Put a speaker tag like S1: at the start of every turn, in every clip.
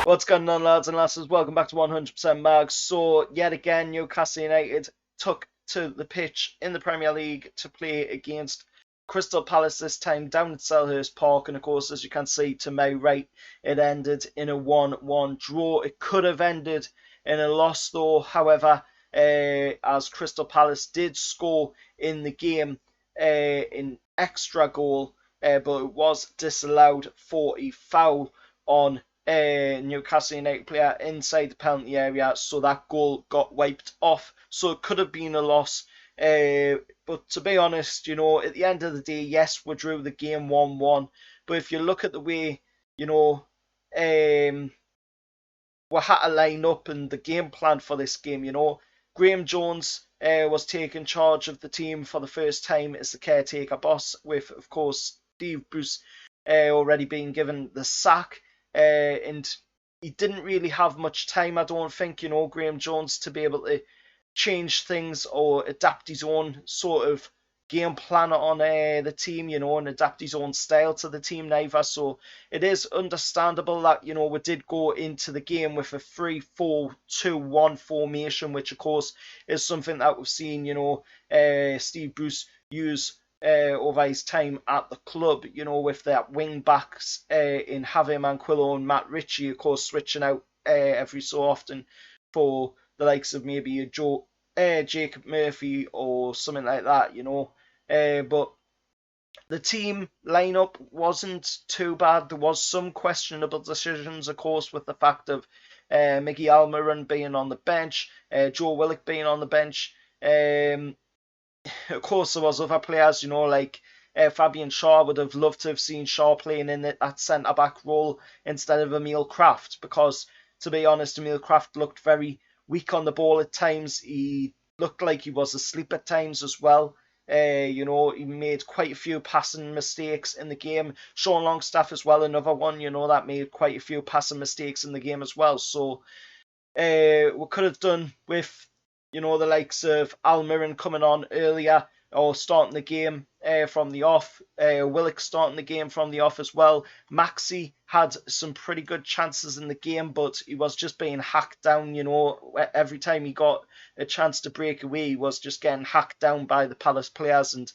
S1: What's going on, lads and lasses? Welcome back to 100% Mag. So, yet again, Newcastle United took to the pitch in the Premier League to play against Crystal Palace, this time down at Selhurst Park. And of course, as you can see to my right, it ended in a 1-1 draw. It could have ended in a loss though, however, as Crystal Palace did score in the game in extra goal, but it was disallowed for a foul on Newcastle United player inside the penalty area, so that goal got wiped off. So it could have been a loss. But to be honest, at the end of the day, yes, we drew the game 1-1. But if you look at the way, we had to line up and the game plan for this game, Graham Jones was taking charge of the team for the first time as the caretaker boss, with, of course, Steve Bruce already being given the sack. And he didn't really have much time, I don't think, Graham Jones, to be able to change things or adapt his own sort of game plan on the team, and adapt his own style to the team neither. So it is understandable that, we did go into the game with a 3-4-2-1 formation, which of course is something that we've seen, Steve Bruce use over his time at the club, with their wing backs in Javier Manquillo and Matt Ritchie, of course, switching out every so often for the likes of maybe a Jacob Murphy or something like that, but the team lineup wasn't too bad. There was some questionable decisions, of course, with the fact of Miggy Almiron being on the bench, Joe Willock being on the bench. Of course, there was other players, like Fabian Shaw. Would have loved to have seen Shaw playing in that centre-back role instead of Emil Kraft, because, to be honest, Emil Kraft looked very weak on the ball at times. He looked like he was asleep at times as well. He made quite a few passing mistakes in the game. Sean Longstaff as well, another one, that made quite a few passing mistakes in the game as well. So we could have done with the likes of Almiron coming on earlier or starting the game from the off. Willock starting the game from the off as well. Maxi had some pretty good chances in the game, but he was just being hacked down, every time he got a chance to break away, he was just getting hacked down by the Palace players. And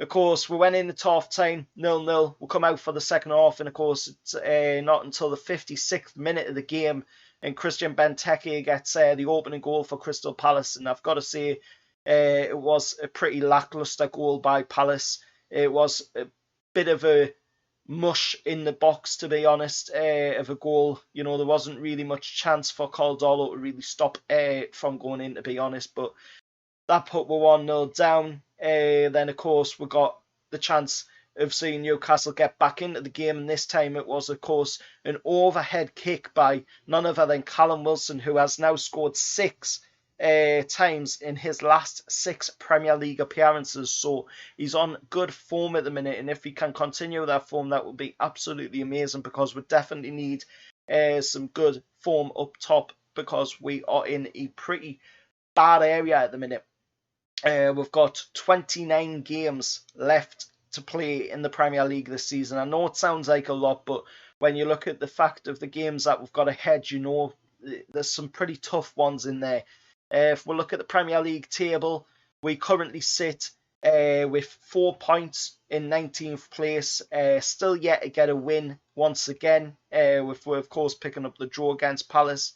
S1: of course, we went in at half time, 0-0. We'll come out for the second half, and of course, it's not until the 56th minute of the game and Christian Benteke gets the opening goal for Crystal Palace. And I've got to say, it was a pretty lacklustre goal by Palace. It was a bit of a mush in the box, to be honest, of a goal. There wasn't really much chance for Caldolo to really stop it from going in, to be honest. But that put we 1-0 down. Then, of course, we got the chance of seeing Newcastle get back into the game, and this time it was, of course, an overhead kick by none other than Callum Wilson, who has now scored 6 times in his last 6 Premier League appearances. So he's on good form at the minute, and if he can continue that form, that would be absolutely amazing, because we definitely need some good form up top, because we are in a pretty bad area at the minute. We've got 29 games left to play in the Premier League this season. I know it sounds like a lot, but when you look at the fact of the games that we've got ahead, there's some pretty tough ones in there. If we look at the Premier League table, we currently sit with 4 points in 19th place, still yet to get a win once again, with we're of course picking up the draw against Palace.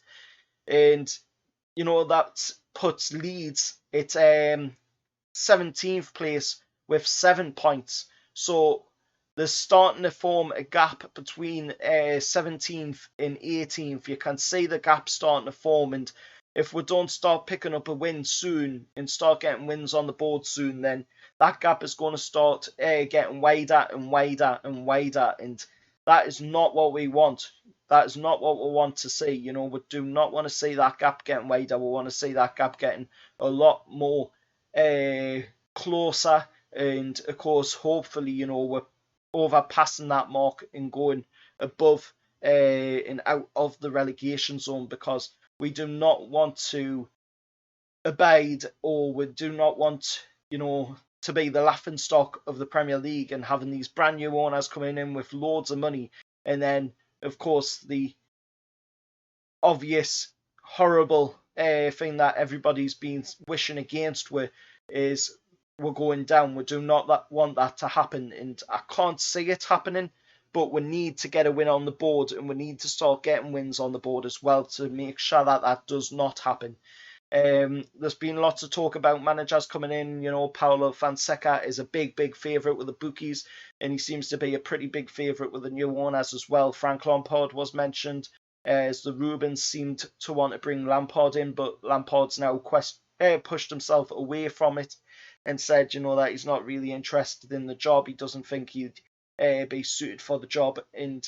S1: And that puts Leeds at 17th place with 7 points. So there's starting to form a gap between 17th and 18th. You can see the gap starting to form, and if we don't start picking up a win soon and start getting wins on the board soon, then that gap is going to start getting wider and wider and wider, and that is not what we want. That is not what we want to see. We do not want to see that gap getting wider. We want to see that gap getting a lot more closer, and of course, hopefully, we're overpassing that mark and going above and out of the relegation zone, because we do not want to abide, or we do not want, to be the laughingstock of the Premier League and having these brand new owners coming in with loads of money, and then of course the obvious, horrible thing that everybody's been wishing against is we're going down. We do not want that to happen, and I can't see it happening. But we need to get a win on the board, and we need to start getting wins on the board as well to make sure that that does not happen. There's been lots of talk about managers coming in. You know, Paulo Fonseca is a big favourite with the bookies, and he seems to be a pretty big favourite with the new owners as well. Frank Lampard was mentioned, as the Rubens seemed to want to bring Lampard in, but Lampard's now pushed himself away from it and said, you know, that he's not really interested in the job. He doesn't think he'd be suited for the job. And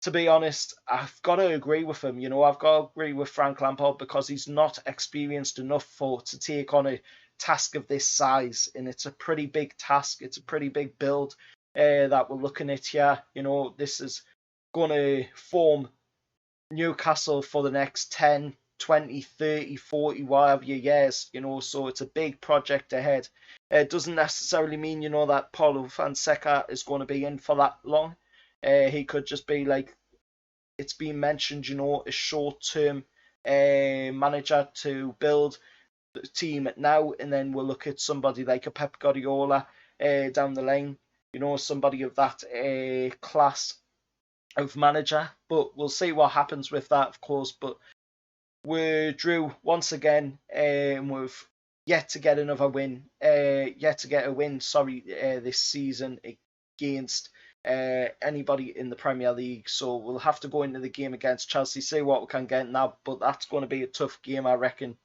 S1: to be honest, I've got to agree with him. You know, I've got to agree with Frank Lampard because he's not experienced enough to take on a task of this size. And it's a pretty big task. It's a pretty big build that we're looking at here. You know, this is going to form Newcastle for the next 10, 20, 30, 40, whatever years, you know, so it's a big project ahead. It doesn't necessarily mean, you know, that Paulo Fonseca is going to be in for that long. He could just be like, it's been mentioned, you know, a short-term manager to build the team now, and then we'll look at somebody like a Pep Guardiola down the line, you know, somebody of that class of manager. But we'll see what happens with that, of course. But we drew once again, and we've yet to get another win, this season against anybody in the Premier League. So we'll have to go into the game against Chelsea, see what we can get now, but that's going to be a tough game, I reckon.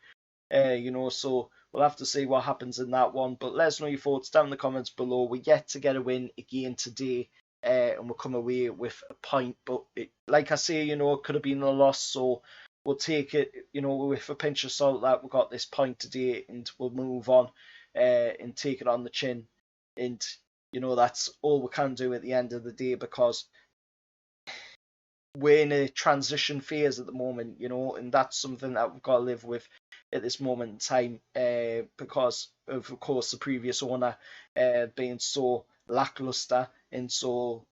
S1: You know, so we'll have to see what happens in that one. But let us know your thoughts down in the comments below. We're yet to get a win again today, and we'll come away with a point. But like I say, you know, it could have been a loss, so we'll take it, you know, with a pinch of salt that we got this point today, and we'll move on and take it on the chin. And, you know, that's all we can do at the end of the day, because we're in a transition phase at the moment, you know, and that's something that we've got to live with at this moment in time, because of course, the previous owner being so lackluster and so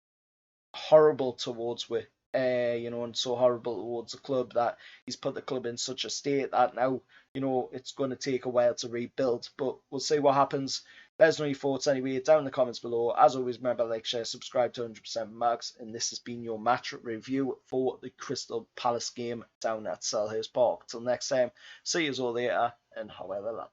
S1: horrible towards we, you know, and so horrible towards the club, that he's put the club in such a state that now, you know, it's going to take a while to rebuild. But we'll see what happens. Let us know your thoughts anyway down in the comments below. As always, remember, like, share, subscribe to 100% Mags, and this has been your match review for the Crystal Palace game down at Selhurst Park. Till next time, see you all later, and however, lads.